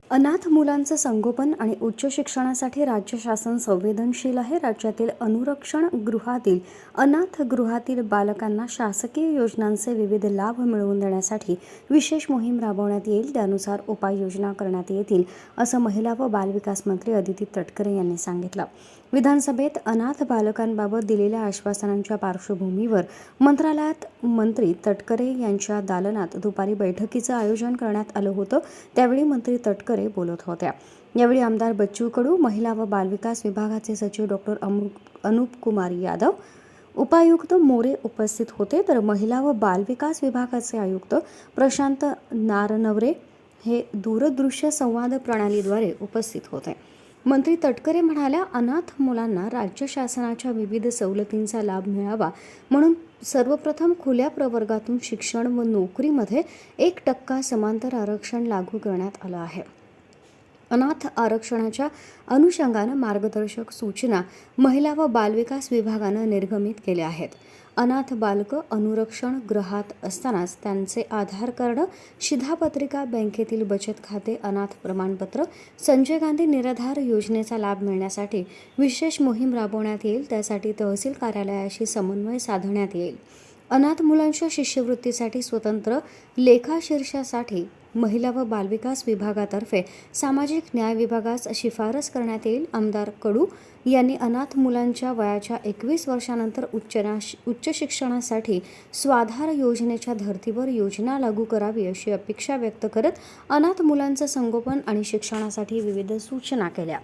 अनाथ मुलांचं संगोपन आणि उच्च शिक्षणासाठी राज्य शासन संवेदनशील आहे. राज्यातील अनुरक्षण गृहातील अनाथ गृहातील बालकांना शासकीय योजनांचे विविध लाभ मिळवून देण्यासाठी विशेष मोहीम राबवण्यात येईल. त्यानुसार उपाययोजना करण्यात येतील, असं महिला व बालविकास मंत्री अदिती तटकरे यांनी सांगितलं. विधानसभेत अनाथ बालकांबाबत दिलेल्या आश्वासनांच्या पार्श्वभूमीवर मंत्रालयात मंत्री तटकरे यांच्या दालनात दुपारी बैठकीचं आयोजन करण्यात आलं होतं. त्यावेळी मंत्री तटकरे बोलत होत्या. यावेळी आमदार बच्चू कडू, महिला व बालविकास विभागाचे सचिव डॉक्टर अनुप कुमार यादव, उपायुक्त मोरे उपस्थित होते. तर महिला व बालविकास विभागाचे आयुक्त प्रशांत नारनवरे हे दूरदृश्य संवाद प्रणालीद्वारे उपस्थित होते. मंत्री तटकरे म्हणाल्या, अनाथ मुलांना राज्य शासनाच्या विविध सवलतींचा लाभ मिळावा म्हणून सर्वप्रथम खुल्या प्रवर्गातून शिक्षण व नोकरीमध्ये 1% समांतर आरक्षण लागू करण्यात आलं आहे. अनाथ आरक्षणाच्या अनुषंगानं मार्गदर्शक सूचना महिला व बालविकास विभागानं निर्गमित केल्या आहेत. अनाथ बालकं अनुरक्षण गृहात असतानाच त्यांचे आधार कार्ड, शिधापत्रिका, बँकेतील बचत खाते, अनाथ प्रमाणपत्र, संजय गांधी निराधार योजनेचा लाभ मिळण्यासाठी विशेष मोहीम राबवण्यात येईल. त्यासाठी तहसील कार्यालयाशी समन्वय साधण्यात येईल. अनाथ मुलांच्या शिष्यवृत्तीसाठी स्वतंत्र लेखाशीर्षासाठी महिला व बालविकास विभागातर्फे सामाजिक न्याय विभागास शिफारस करण्यात येईल. आमदार कडू यांनी अनाथ मुलांच्या वयाच्या 21 वर्षानंतर उच्च शिक्षणासाठी स्वाधार योजनेच्या धर्तीवर योजना लागू करावी अशी अपेक्षा व्यक्त करत अनाथ मुलांचं संगोपन आणि शिक्षणासाठी विविध सूचना केल्या.